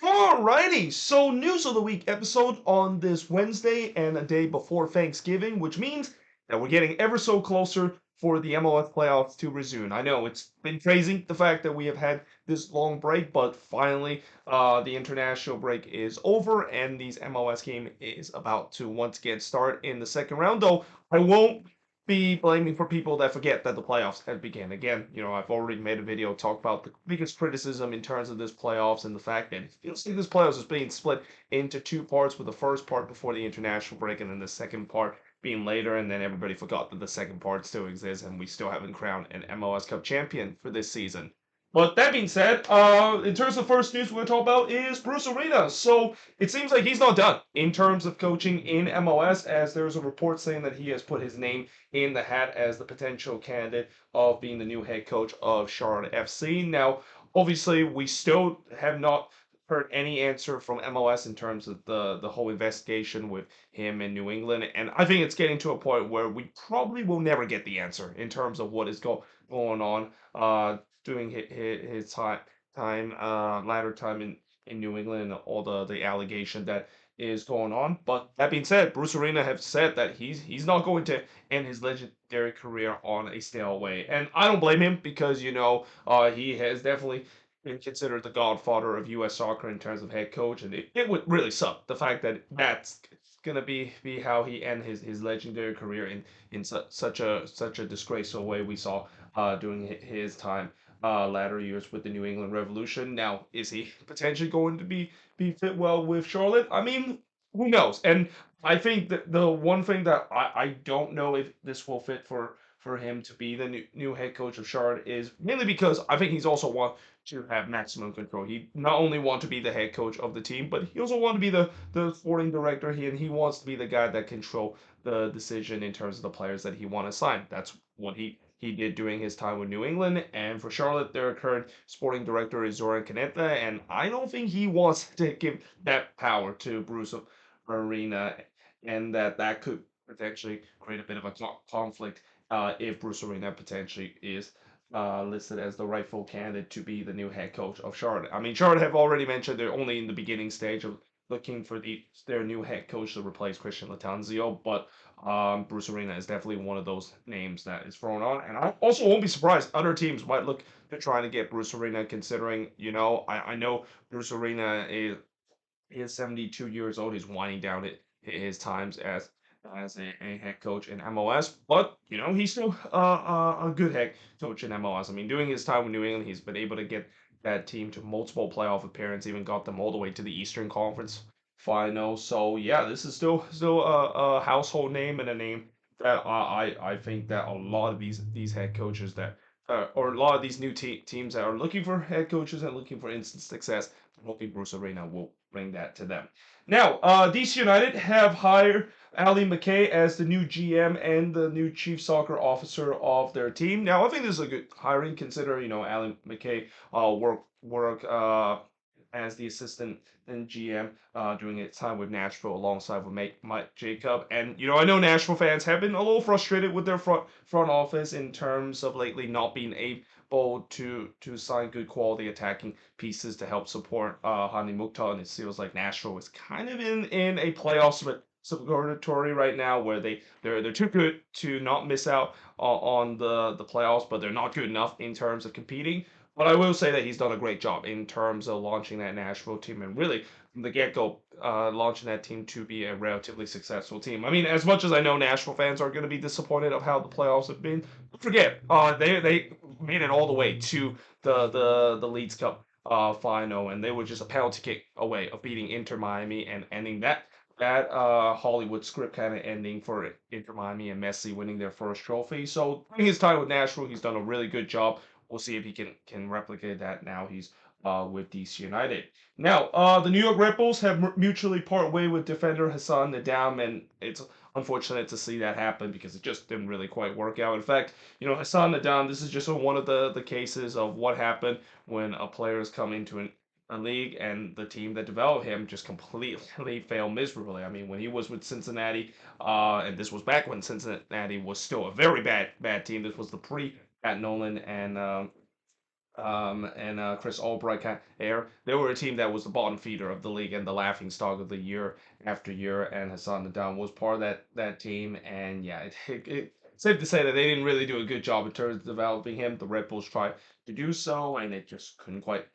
Alrighty, so news of the week episode on this Wednesday and a day before Thanksgiving, which means that we're getting ever so closer for the MLS playoffs to resume. I know it's been crazy the fact that we have had this long break, but finally the international break is over and these MLS game is about to once again start in the second round. Though I won't be blaming for people that forget that the playoffs have begun again. I've already made a video talk about the biggest criticism in terms of this playoffs and the fact that it feels like this playoffs is being split into two parts, with the first part before the international break and then the second part being later, and then everybody forgot that the second part still exists and we still haven't crowned an MLS Cup champion for this season. But that being said, in terms of first news we're going to talk about is Bruce Arena. So it seems like he's not done in terms of coaching in MLS, as there's a report saying that he has put his name in the hat as the potential candidate of being the new head coach of Charlotte FC. Now, obviously, we still have not heard any answer from MLS in terms of the whole investigation with him in New England, and I think it's getting to a point where we probably will never get the answer in terms of what is going on during his latter time in New England, and all the allegation that is going on. But that being said, Bruce Arena have said that he's not going to end his legendary career on a stale way, and I don't blame him because he has definitely been considered the godfather of U.S. soccer in terms of head coach, and it would really suck the fact that that's gonna be how he end his legendary career in such a disgraceful way we saw during his time latter years with the New England Revolution. Now, is he potentially going to be fit well with Charlotte? I mean, who knows? And I think that the one thing that I don't know if this will fit for him to be the new head coach of Charlotte is mainly because I think he's also want to have maximum control. He not only want to be the head coach of the team, but he also want to be the sporting director. He wants to be the guy that control the decision in terms of the players that he want to sign. That's what he did during his time with New England. And for Charlotte, their current sporting director is Zoran Caneta, and I don't think he wants to give that power to Bruce Arena, and that could potentially create a bit of a conflict if Bruce Arena potentially is listed as the rightful candidate to be the new head coach of Charlotte. I mean, Charlotte have already mentioned they're only in the beginning stage of looking for their new head coach to replace Christian Latanzio, but Bruce Arena is definitely one of those names that is thrown on. And I also won't be surprised other teams might look to trying to get Bruce Arena, considering, I know Bruce Arena is 72 years old. He's winding down his times as a head coach in MLS, but he's still a good head coach in MLS. I mean, during his time with New England, he's been able to get that team to multiple playoff appearances, even got them all the way to the Eastern Conference final. So yeah, this is still a household name, and a name that I think that a lot of these head coaches that or a lot of these new teams that are looking for head coaches and looking for instant success, I'm hoping Bruce Arena will bring that to them. Now, DC United have hired Ali McKay as the new GM and the new chief soccer officer of their team. Now, I think this is a good hiring, considering Ali McKay work as the assistant and GM during its time with Nashville alongside with Mike Jacob. And I know Nashville fans have been a little frustrated with their front office in terms of lately not being able to sign good quality attacking pieces to help support Hani Mukhtar, and it feels like Nashville is kind of in a playoffs purgatory right now, where they're too good to not miss out on the playoffs, but they're not good enough in terms of competing. But I will say that he's done a great job in terms of launching that Nashville team, and really from the get go, launching that team to be a relatively successful team. I mean, as much as I know Nashville fans are going to be disappointed of how the playoffs have been, don't forget, they made it all the way to the Leeds Cup final, and they were just a penalty kick away of beating Inter Miami and ending that Hollywood script kind of ending for Inter Miami and Messi winning their first trophy. So during his time with Nashville, he's done a really good job. We'll see if he can replicate that now he's with DC United. Now, the New York Red Bulls have mutually part way with defender Hassan Nadam, and it's unfortunate to see that happen because it just didn't really quite work out. In fact, Hassan Nadam, this is just one of the cases of what happened when a player has come into a league and the team that developed him just completely failed miserably. I mean, when he was with Cincinnati, and this was back when Cincinnati was still a very bad team. This was the pre Pat Nolan and and Chris Albright kind of air. They were a team that was the bottom feeder of the league and the laughing stock of the year after year. And Hassan Nadal was part of that team. And yeah, it's safe to say that they didn't really do a good job in terms of developing him. The Red Bulls tried to do so, and it just couldn't quite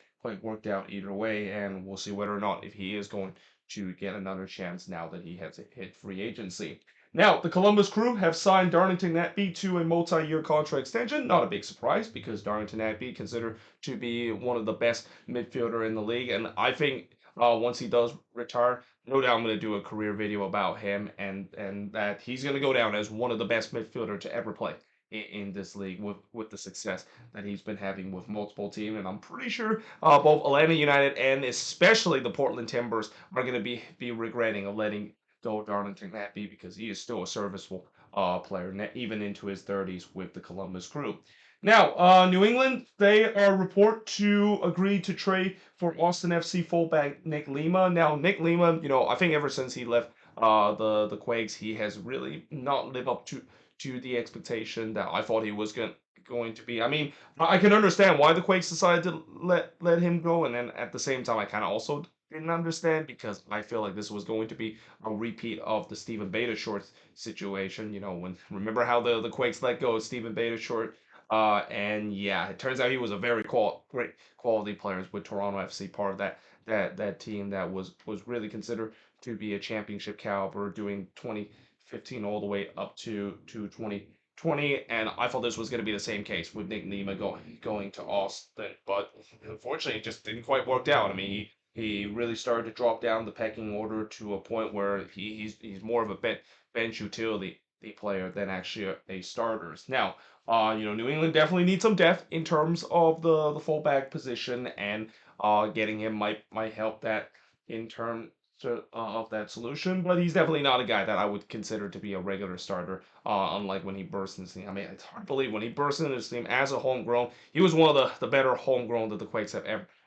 worked out either way. And we'll see whether or not if he is going to get another chance now that he has hit free agency. Now, the Columbus Crew have signed Darlington Nagbe to a multi-year contract extension. Not a big surprise because Darlington Nagbe considered to be one of the best midfielder in the league, and I think once he does retire, no doubt I'm going to do a career video about him, and that he's going to go down as one of the best midfielder to ever play in this league with the success that he's been having with multiple teams. And I'm pretty sure both Atlanta United and especially the Portland Timbers are going to be regretting of letting go Darlington Nagbe because he is still a serviceable player, even into his 30s with the Columbus Crew. Now, New England, they are report to agree to trade for Austin FC fullback Nick Lima. Now, Nick Lima, I think ever since he left the Quakes, he has really not lived up to the expectation that I thought he was going to be. I mean, I can understand why the Quakes decided to let him go, and then at the same time, I kind of also didn't understand because I feel like this was going to be a repeat of the Stephen Beta situation. When remember how the Quakes let go of Stephen Beta and yeah, it turns out he was a very great quality player with Toronto FC, part of that team that was really considered to be a championship caliber, doing 2015 all the way up to 2020. And I thought this was going to be the same case with Nick Nima going to Austin, but unfortunately, it just didn't quite work out. I mean, he really started to drop down the pecking order to a point where he's more of a bench utility player than actually a starters. Now, New England definitely needs some depth in terms of the fullback position, and getting him might help that in terms of that solution. But he's definitely not a guy that I would consider to be a regular starter. Unlike when he burst in the team. I mean, it's hard to believe when he burst into this team as a homegrown, he was one of the better homegrown that the Quakes have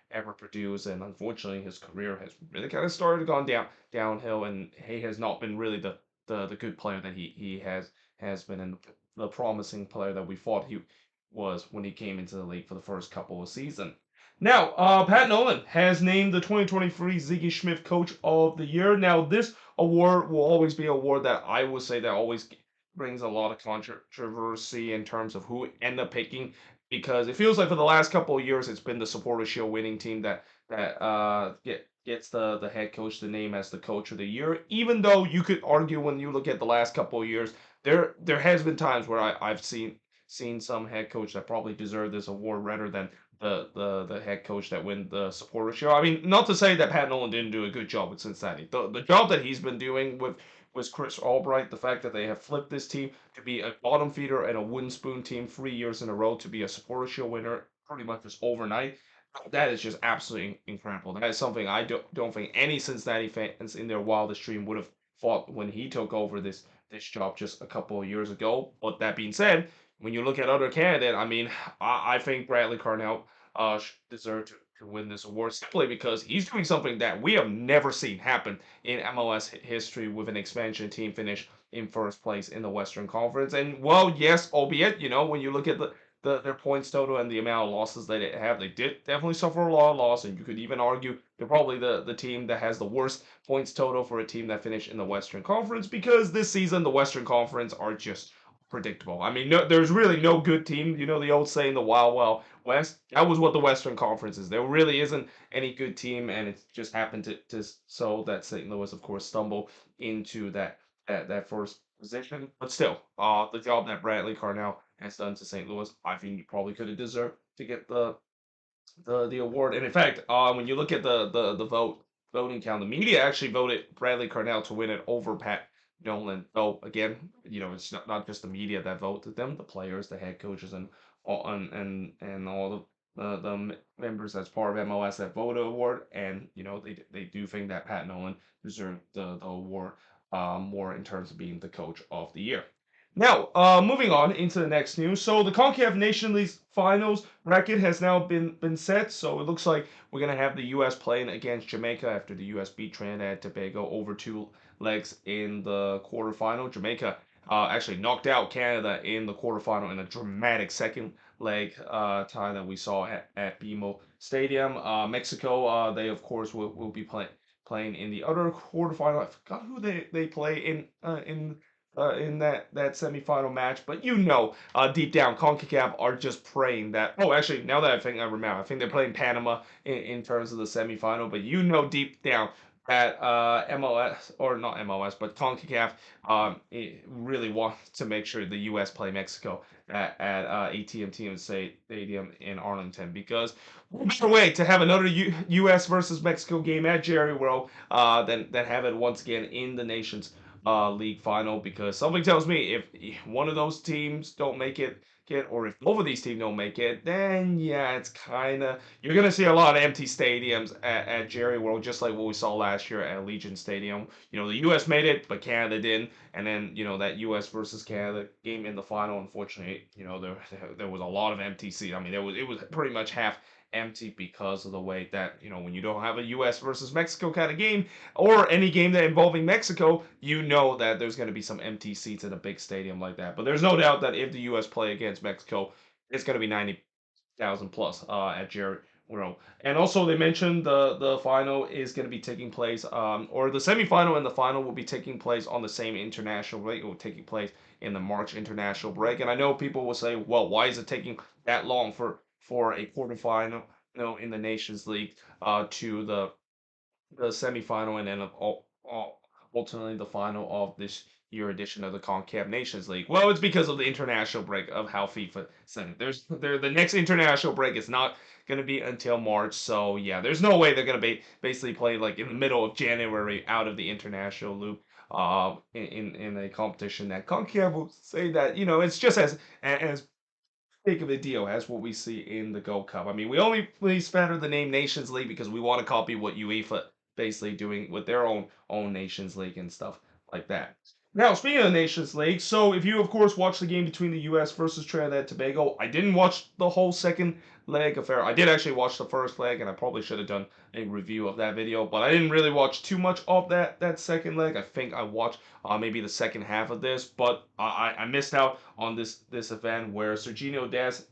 ever produced, and unfortunately, his career has really kind of started gone downhill, and he has not been really the good player that he has been in the promising player that we thought he was when he came into the league for the first couple of seasons. Now, Pat Nolan has named the 2023 Ziggy Schmidt Coach of the Year. Now, this award will always be an award that I would say that always brings a lot of controversy in terms of who end up picking, because it feels like for the last couple of years it's been the Supporter Shield winning team that gets the head coach the name as the Coach of the Year. Even though you could argue when you look at the last couple of years, there has been times where I've seen some head coach that probably deserve this award rather than the head coach that win the supporter shield. I mean, not to say that Pat Nolan didn't do a good job with Cincinnati. The job that he's been doing with Chris Albright, the fact that they have flipped this team to be a bottom feeder and a wooden spoon team 3 years in a row to be a supporter shield winner pretty much just overnight. That is just absolutely incredible. That is something I don't think any Cincinnati fans in their wildest dream would have thought when he took over this job just a couple of years ago. But that being said, when you look at other candidates, I mean, I think Bradley Carnell deserved to win this award simply because he's doing something that we have never seen happen in MLS history with an expansion team finish in first place in the Western Conference. And well, yes, albeit, when you look at their points total and the amount of losses that they have, they did definitely suffer a lot of loss, and you could even argue they're probably the team that has the worst points total for a team that finished in the Western Conference, because this season the Western Conference are just predictable. I mean, there's really no good team. You know the old saying, the Wild Wild West. That was what the Western Conference is. There really isn't any good team, and it just happened to so that St. Louis, of course, stumbled into that first position. But still, the job that Bradley Carnell has done to St. Louis, I think you probably could have deserved to get the award. And in fact, when you look at the voting count, the media actually voted Bradley Carnell to win it over Pat Nolan. Though again, it's not just the media that voted them, the players, the head coaches, and all the members as part of MLS that voted award. And they do think that Pat Nolan deserved the award more in terms of being the coach of the year. Now, moving on into the next news. So the CONCACAF Nation League Finals bracket has now been set. So it looks like we're gonna have the U.S. playing against Jamaica after the U.S. beat Trinidad and Tobago over two legs in the quarterfinal. Jamaica actually knocked out Canada in the quarterfinal in a dramatic second leg tie that we saw at BMO Stadium. Mexico, they of course will be playing in the other quarterfinal. I forgot who they play in that semifinal match, but deep down, CONCACAF are just praying that. Oh, actually, now that I remember, I think they're playing Panama in terms of the semifinal. But deep down that MLS, or not MLS, but CONCACAF it really wants to make sure the U.S. play Mexico at AT&T Stadium in Arlington, because what better way to have another U.S. versus Mexico game at Jerry World than have it once again in the Nations League final, because something tells me if one of those teams don't make it, or if both of these teams don't make it, then yeah, it's kind of, you're gonna see a lot of empty stadiums at Jerry World, just like what we saw last year at Allegiant Stadium. The U.S. made it, but Canada didn't, and then that U.S. versus Canada game in the final, unfortunately, there was a lot of empty seats. I mean, it was pretty much half empty because of the way that when you don't have a U.S. versus Mexico kind of game, or any game that involving Mexico, that there's going to be some empty seats in a big stadium like that. But there's no doubt that if the U.S. play against Mexico, it's going to be 90,000 plus at Jerry World. And also, they mentioned the final is going to be taking place, or the semifinal and the final will be taking place on the same international break. It will taking place in the March international break. And I know people will say, well, why is it taking that long for a quarterfinal, in the Nations League, to the semifinal, and then ultimately the final of this year edition of the CONCACAF Nations League? Well, it's because of the international break of how FIFA said it. The next international break is not going to be until March, so yeah, there's no way they're going to be basically play like in the middle of January out of the international loop. In a competition that CONCACAF will say that it's just as big of a deal as what we see in the Gold Cup. I mean, we only please better the name Nations League because we want to copy what UEFA basically doing with their own Nations League and stuff like that. Now, speaking of the Nations League, so if you of course watch the game between the U.S. versus Trinidad and Tobago, I didn't watch the whole second leg affair. I did actually watch the first leg, and I probably should have done a review of that video, but I didn't really watch too much of that second leg. I think I watched maybe the second half of this, but I missed out on this event where Serginho Dest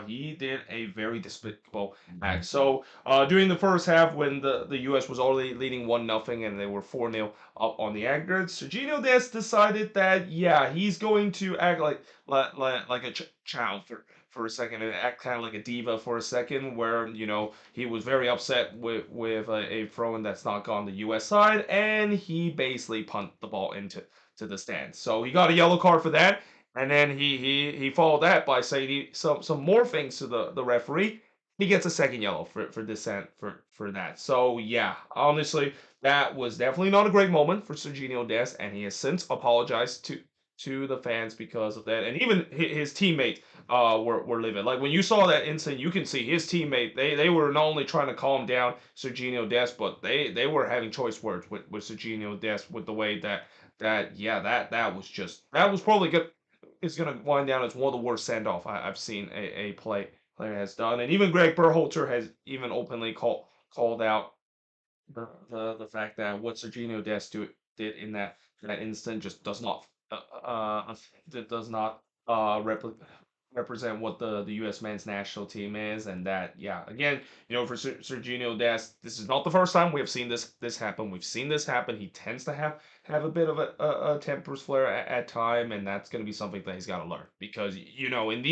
he did a very despicable act. So during the first half, when the U.S. was already leading 1-0 and they were 4-0 up on the aggregate, Serginho Dest decided that yeah, he's going to act like a child for a second, and act kind of like a diva for a second, where he was very upset with a throw-in that's not gone the U.S. side, and he basically punted the ball into the stands. So he got a yellow card for that, and then he followed that by saying some more things to the referee. He gets a second yellow for dissent for that. So yeah, honestly, that was definitely not a great moment for Serginho Dest, and he has since apologized to the fans because of that, and even his teammates were livid. Like when you saw that incident, you can see his teammate. They were not only trying to calm down Serginho Dest, but they were having choice words with Serginho Dest, with the way that was probably good. It's gonna wind down as one of the worst send off I've seen a player has done, and even Greg Berhalter has even openly called out the fact that what Serginho Dest did in that instant just does not that does not represent what the U.S. men's national team is, and that yeah, again, for Serginho Dest, this is not the first time we have seen this happen. We've seen this happen. He tends to have a bit of a temper's flare at time, and that's going to be something that he's got to learn, because in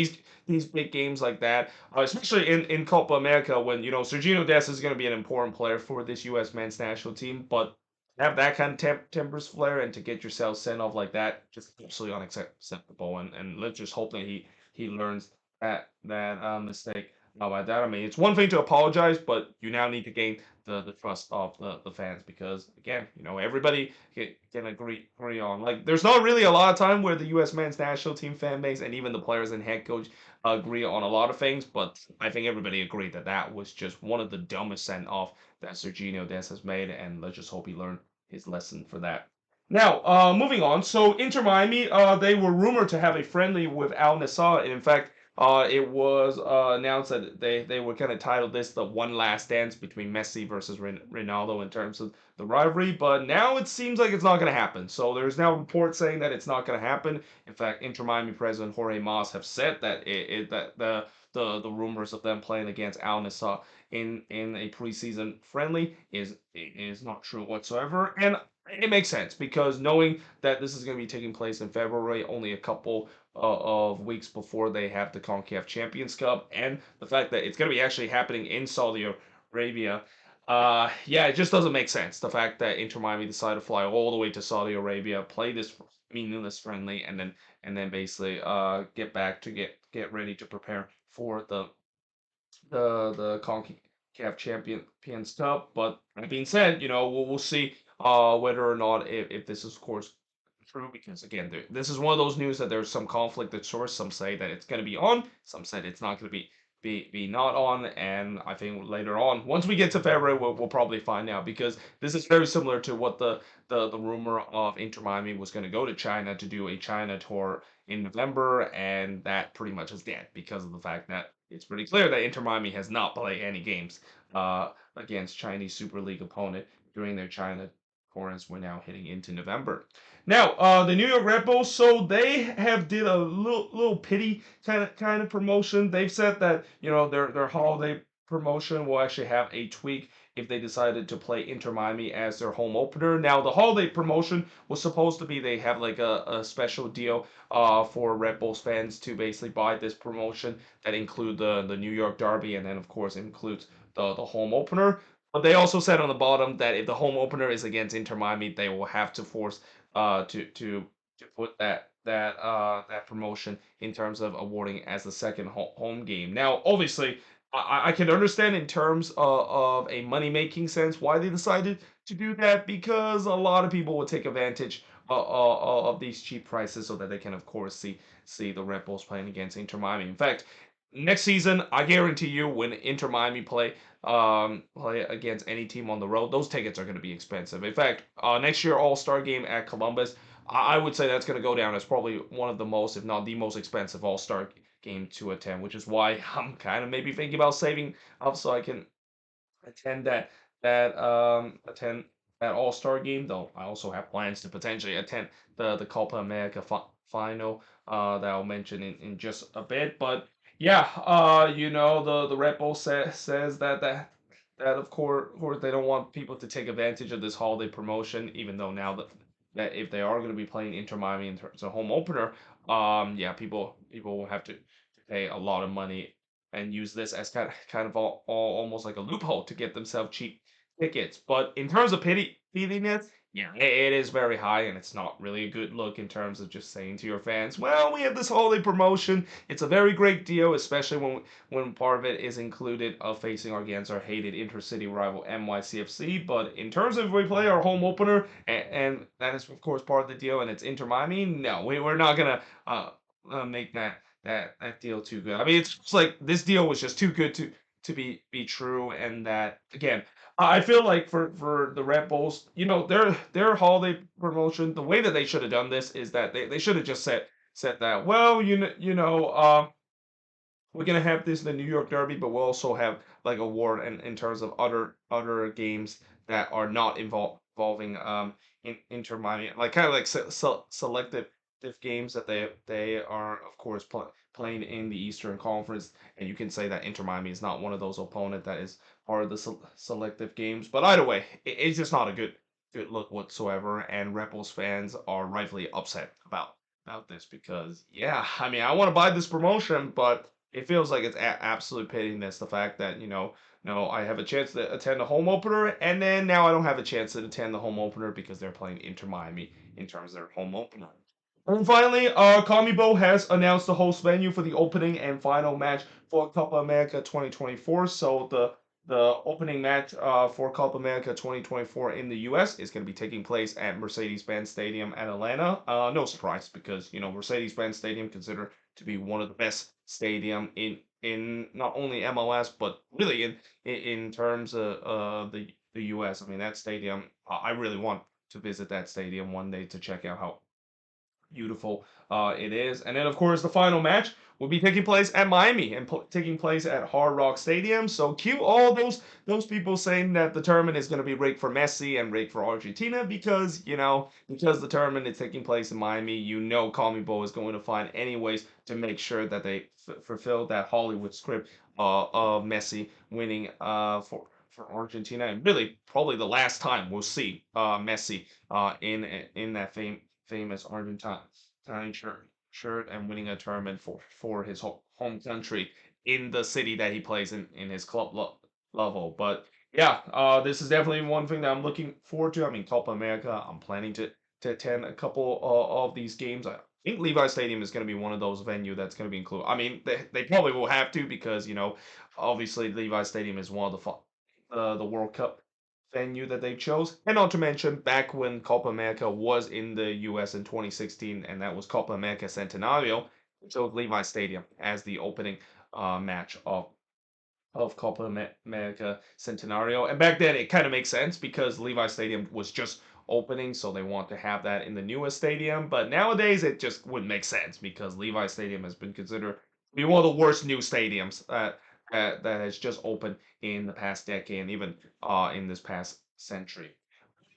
these big games like that, especially in Copa America, when Serginho Dest is going to be an important player for this U.S. men's national team, but have that kind of temper's flare and to get yourself sent off like that, just absolutely unacceptable. And let's just hope that he learns that mistake about that. I mean, it's one thing to apologize, but you now need to gain the trust of the fans, because again, everybody can agree on, like, there's not really a lot of time where the U.S. men's national team fan base and even the players and head coach agree on a lot of things, but I think everybody agreed that that was just one of the dumbest send off that Serginho Dest has made, and let's just hope he learned his lesson for that. Now, moving on. So Inter Miami, they were rumored to have a friendly with Al Nassr. In fact, it was announced that they were kind of titled this the one last dance between Messi versus Ronaldo in terms of the rivalry. But now it seems like it's not going to happen. So there's now reports saying that it's not going to happen. In fact, Inter Miami president Jorge Mas have said that that the rumors of them playing against Al Nassr in a preseason friendly is not true whatsoever, and it makes sense because knowing that this is going to be taking place in February, only a couple of weeks before they have the CONCACAF Champions Cup, and the fact that it's going to be actually happening in Saudi Arabia. Yeah, it just doesn't make sense. The fact that Inter Miami decided to fly all the way to Saudi Arabia, play this meaningless friendly, and then basically get back to get ready to prepare for the CONCACAF Champions Cup. But that being said, we'll see whether or not if this is of course true, because again, this is one of those news that there's some conflict at source. Some say that it's going to be on, some said it's not going to be not on, and I think later on, once we get to February, we'll probably find out, because this is very similar to what the rumor of Inter Miami was going to go to China to do a China tour in November, and that pretty much is dead because of the fact that it's pretty clear that Inter Miami has not played any games against Chinese Super League opponent during their China tour, as we're now heading into November. Now, the New York Red Bulls, so they have did a little pity kind of promotion. They've said that their holiday promotion will actually have a tweak if they decided to play Inter Miami as their home opener. Now, the holiday promotion was supposed to be they have like a special deal for Red Bulls fans to basically buy this promotion that include the New York Derby, and then of course includes the home opener. But they also said on the bottom that if the home opener is against Inter Miami, they will have to force to put that promotion in terms of awarding as the second home game. Now, obviously, I can understand in terms of a money making sense why they decided to do that, because a lot of people would take advantage of these cheap prices so that they can of course see the Red Bulls playing against Inter Miami. In fact, next season, I guarantee you, when Inter Miami play against any team on the road, those tickets are going to be expensive. In fact, next year All-Star game at Columbus, I would say that's going to go down as probably one of the most, if not the most expensive All-Star game to attend, which is why I'm kind of maybe thinking about saving up so I can attend that All-Star game. Though I also have plans to potentially attend the Copa America final that I'll mention in just a bit. But yeah, the Red Bull says that of course they don't want people to take advantage of this holiday promotion, even though now that if they are going to be playing Inter Miami in terms of home opener, yeah, people will have to pay a lot of money and use this as kind of almost like a loophole to get themselves cheap tickets. But in terms of pittiness, yeah, it is very high, and it's not really a good look in terms of just saying to your fans, "Well, we have this holiday promotion. It's a very great deal, especially when part of it is included of facing against our hated intercity rival NYCFC. But in terms of if we play our home opener, and that is of course part of the deal, and it's Inter Miami, no, we're not gonna make that deal too good. I mean, it's just like this deal was just too good to be true, and that again, I feel like for the Red Bulls, their holiday promotion, the way that they should have done this is that they should have just said that, well, we're gonna have this in the New York Derby, but we'll also have like a war in terms of other games that are not involving Inter Miami, like kind of like selective games that they are of course playing in the Eastern Conference, and you can say that Inter Miami is not one of those opponent that is part of the selective games. But either way, it's just not a good look whatsoever, and Red Bulls fans are rightfully upset about this because yeah, I mean I want to buy this promotion, but it feels like it's absolute pittiness. The fact that no, I have a chance to attend the home opener, and then now I don't have a chance to attend the home opener because they're playing Inter Miami in terms of their home opener. And finally, Comibo has announced the host venue for the opening and final match for Copa America 2024. So the opening match for Copa America 2024 in the U.S. is going to be taking place at Mercedes-Benz Stadium at Atlanta. No surprise, because Mercedes-Benz Stadium considered to be one of the best stadium in not only MLS but really in terms of the U.S. I mean that stadium. I really want to visit that stadium one day to check out beautiful it is. And then, of course, the final match will be taking place at Miami and taking place at Hard Rock Stadium. So cue all those people saying that the tournament is going to be rigged for Messi and rigged for Argentina because, because the tournament is taking place in Miami, CONMEBOL is going to find any ways to make sure that they fulfill that Hollywood script of Messi winning for Argentina, and really probably the last time we'll see Messi in that famous Argentine shirt and winning a tournament for his home country in the city that he plays in his club level. But yeah, this is definitely one thing that I'm looking forward to. I mean, Copa America. I'm planning to attend a couple of these games. I think Levi Stadium is going to be one of those venues that's going to be included. I mean, they probably will have to because obviously Levi Stadium is one of the World Cup venue that they chose. And not to mention, back when Copa America was in the US in 2016, and that was Copa America Centenario, they chose Levi Stadium as the opening match of Copa America Centenario. And back then, it kind of makes sense because Levi Stadium was just opening, so they want to have that in the newest stadium. But nowadays, it just wouldn't make sense because Levi Stadium has been considered to be one of the worst new stadiums that has just opened in the past decade and even in this past century.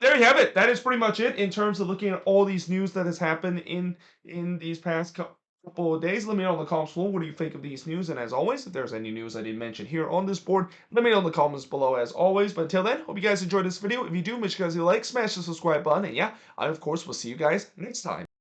There you have it. That is pretty much it in terms of looking at all these news that has happened in these past couple of days. Let me know in the comments below what do you think of these news. And as always, if there's any news I didn't mention here on this board, let me know in the comments below as always. But until then, hope you guys enjoyed this video. If you do, make sure you guys like, smash the subscribe button. And yeah, I of course will see you guys next time.